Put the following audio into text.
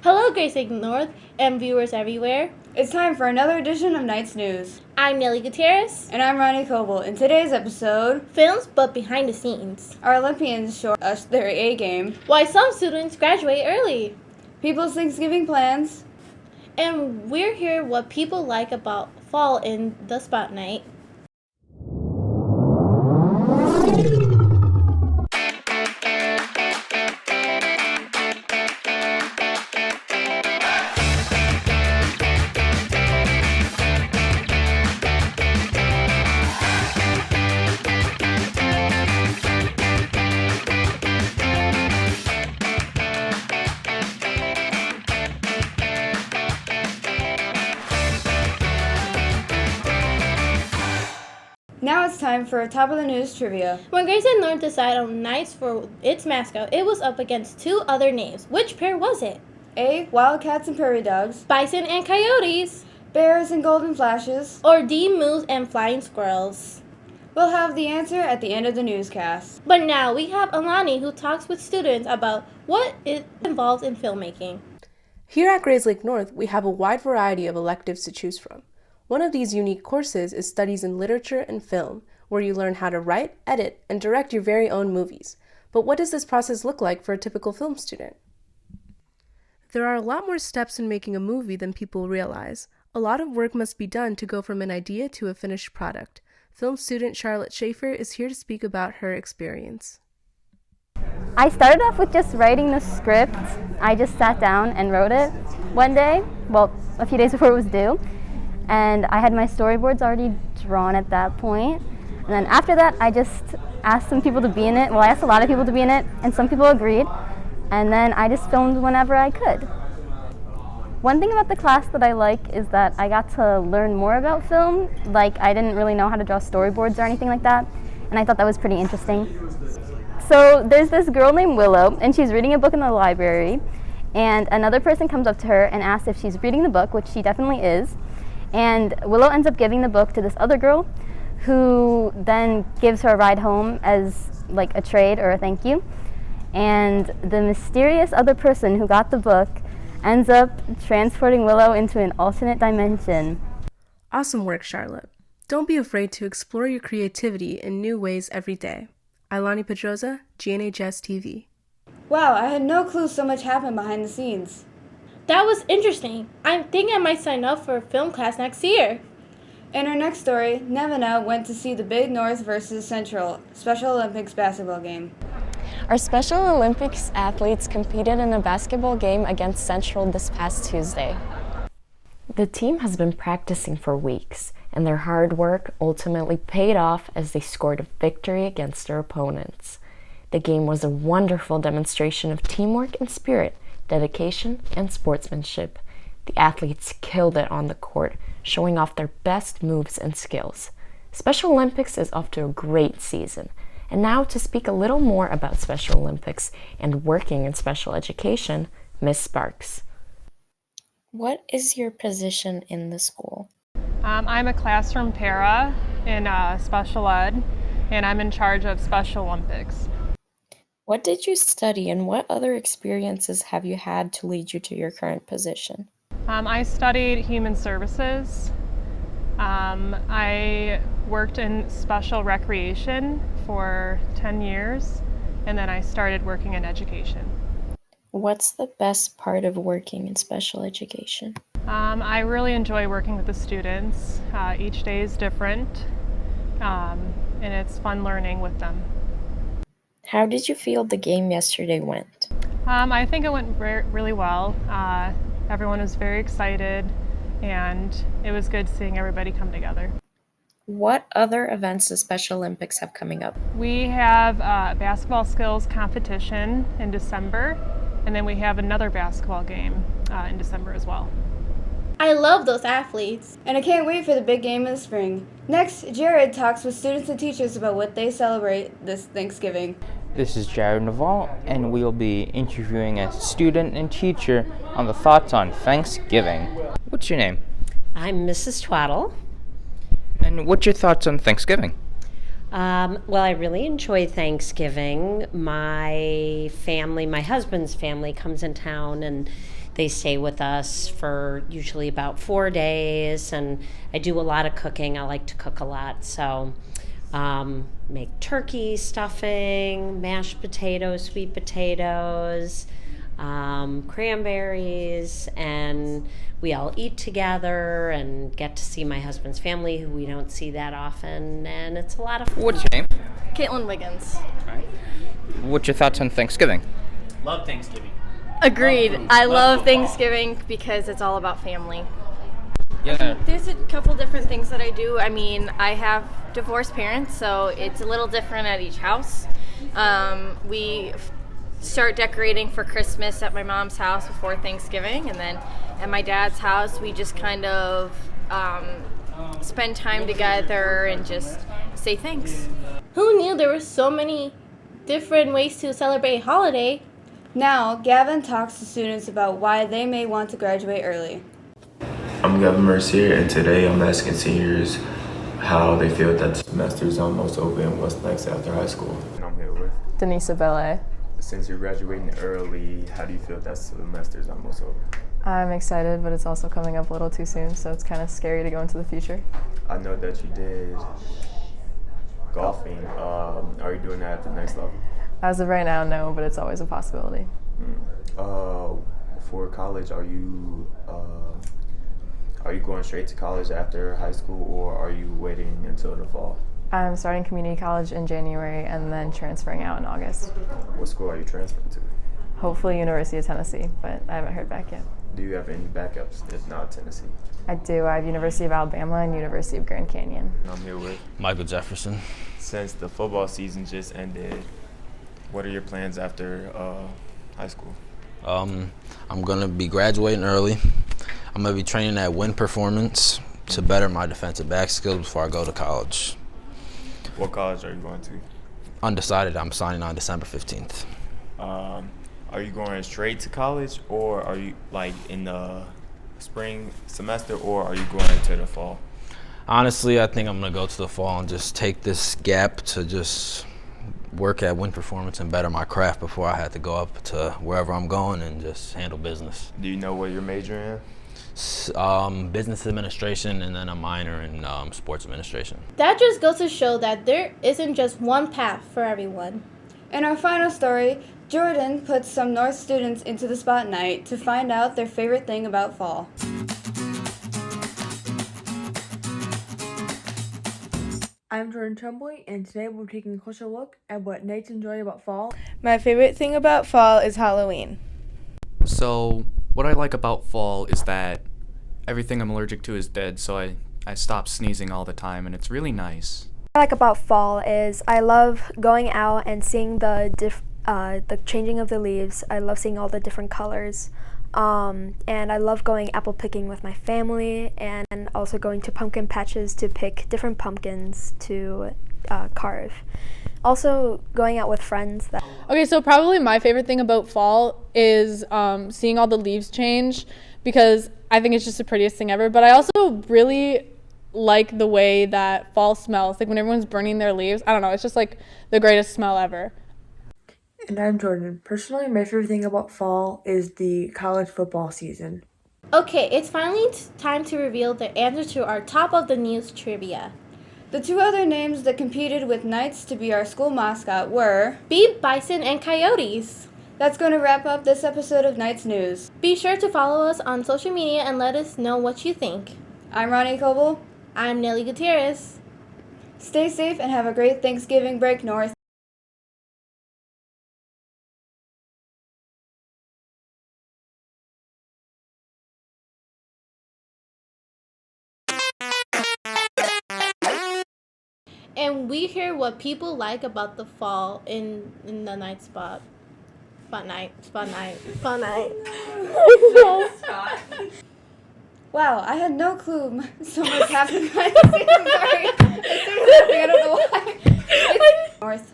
Hello, Grace Lake North and viewers everywhere. It's time for another edition of Night's News. I'm Nelly Gutierrez. And I'm Ronnie Coble. In today's episode, films but behind the scenes. Our Olympians show us their A game. Why some students graduate early. People's Thanksgiving plans. And we're here what people like about fall in the spotlight. Now it's time for Top of the News trivia. When Grace Lake North decided on nights for its mascot, it was up against two other names. Which pair was it? A. Wildcats and Prairie Dogs. Bison and Coyotes. Bears and Golden Flashes. Or D. Moose and Flying Squirrels. We'll have the answer at the end of the newscast. But now we have Alani who talks with students about what is involved in filmmaking. Here at Grace Lake North, we have a wide variety of electives to choose from. One of these unique courses is Studies in Literature and Film, where you learn how to write, edit, and direct your very own movies. But what does this process look like for a typical film student? There are a lot more steps in making a movie than people realize. A lot of work must be done to go from an idea to a finished product. Film student Charlotte Schaefer is here to speak about her experience. I started off with just writing the script. I just sat down and wrote it one day, a few days before it was due. And I had my storyboards already drawn at that point. And then after that, I just asked some people to be in it. Well, I asked a lot of people to be in it, and some people agreed. And then I just filmed whenever I could. One thing about the class that I like is that I got to learn more about film. Like, I didn't really know how to draw storyboards or anything like that, and I thought that was pretty interesting. So there's this girl named Willow, and she's reading a book in the library, and another person comes up to her and asks if she's reading the book, which she definitely is. And Willow ends up giving the book to this other girl who then gives her a ride home as like a trade or a thank you. And the mysterious other person who got the book ends up transporting Willow into an alternate dimension. Awesome work, Charlotte. Don't be afraid to explore your creativity in new ways every day. Ilani Pedroza, GNHS-TV. Wow, I had no clue so much happened behind the scenes. That was interesting. I think I might sign up for a film class next year. In our next story, Nevada went to see the Big North versus Central Special Olympics basketball game. Our Special Olympics athletes competed in a basketball game against Central this past Tuesday. The team has been practicing for weeks, and their hard work ultimately paid off as they scored a victory against their opponents. The game was a wonderful demonstration of teamwork and spirit, dedication, and sportsmanship. The athletes killed it on the court, showing off their best moves and skills. Special Olympics is off to a great season. And now to speak a little more about Special Olympics and working in special education, Ms. Sparks. What is your position in the school? I'm a classroom para in special ed, and I'm in charge of Special Olympics. What did you study and what other experiences have you had to lead you to your current position? I studied human services. I worked in special recreation for 10 years, and then I started working in education. What's the best part of working in special education? I really enjoy working with the students. Each day is different, and it's fun learning with them. How did you feel the game yesterday went? I think it went really well. Everyone was very excited, and it was good seeing everybody come together. What other events the Special Olympics have coming up? We have a basketball skills competition in December, and then we have another basketball game in December as well. I love those athletes. And I can't wait for the big game in the spring. Next, Jared talks with students and teachers about what they celebrate this Thanksgiving. This is Jared Naval, and we will be interviewing a student and teacher on the thoughts on Thanksgiving. What's your name? I'm Mrs. Twaddle. And what's your thoughts on Thanksgiving? Well, I really enjoy Thanksgiving. My family, my husband's family, comes in town and They stay with us for usually about 4 days, and I do a lot of cooking. I like to cook a lot, so make turkey stuffing, mashed potatoes, sweet potatoes, cranberries, and we all eat together and get to see my husband's family, who we don't see that often, and it's a lot of fun. What's your name? Caitlin Wiggins. What's your thoughts on Thanksgiving? Love Thanksgiving. Agreed. I love Thanksgiving because it's all about family. Yeah. There's a couple different things that I do. I mean, I have divorced parents, so it's a little different at each house. We start decorating for Christmas at my mom's house before Thanksgiving, and then at my dad's house, we just kind of spend time together and just say thanks. Who knew there were so many different ways to celebrate a holiday? Now, Gavin talks to students about why they may want to graduate early. I'm Gavin Mercier, and today I'm asking seniors how they feel that the semester is almost over and what's next after high school. And I'm here with Denise Abele. Since you're graduating early, how do you feel that semester is almost over? I'm excited, but it's also coming up a little too soon, so it's kind of scary to go into the future. I know that you did golfing. Are you doing that at the next level? As of right now, no, but it's always a possibility. For college, are you going straight to college after high school, or are you waiting until the fall? I'm starting community college in January and then transferring out in August. What school are you transferring to? Hopefully University of Tennessee, but I haven't heard back yet. Do you have any backups if not Tennessee? I do. I have University of Alabama and University of Grand Canyon. I'm here with Michael Jefferson. Since the football season just ended, what are your plans after high school? I'm going to be graduating early. I'm going to be training at Win Performance to better my defensive back skills before I go to college. What college are you going to? Undecided. I'm signing on December 15th. Are you going straight to college, or are you like in the spring semester, or are you going to the fall? Honestly, I think I'm going to go to the fall and just take this gap to just work at Win Performance and better my craft before I had to go up to wherever I'm going and just handle business. Do you know what you're majoring in? Business administration, and then a minor in sports administration. That just goes to show that there isn't just one path for everyone. In our final story, Jordan puts some North students into the spotlight to find out their favorite thing about fall. I'm Jordan Tremblay, and today we're taking a closer look at what Nate's enjoy about fall. My favorite thing about fall is Halloween. So, what I like about fall is that everything I'm allergic to is dead, so I stop sneezing all the time, and it's really nice. What I like about fall is I love going out and seeing the changing of the leaves. I love seeing all the different colors. And I love going apple picking with my family, and also going to pumpkin patches to pick different pumpkins to carve. Also going out with friends. Okay, so probably my favorite thing about fall is seeing all the leaves change, because I think it's just the prettiest thing ever. But I also really like the way that fall smells. Like when everyone's burning their leaves, I don't know, it's just like the greatest smell ever. And I'm Jordan. Personally, my favorite thing about fall is the college football season. Okay, it's finally time to reveal the answer to our top of the news trivia. The two other names that competed with Knights to be our school mascot were Beep, Bison, and Coyotes. That's going to wrap up this episode of Knights News. Be sure to follow us on social media and let us know what you think. I'm Ronnie Coble. I'm Nelly Gutierrez. Stay safe and have a great Thanksgiving break, North. And we hear what people like about the fall in the night spot. Spot night. Wow, I had no clue so much happened behind the scenes. Sorry. I don't know why. It's North.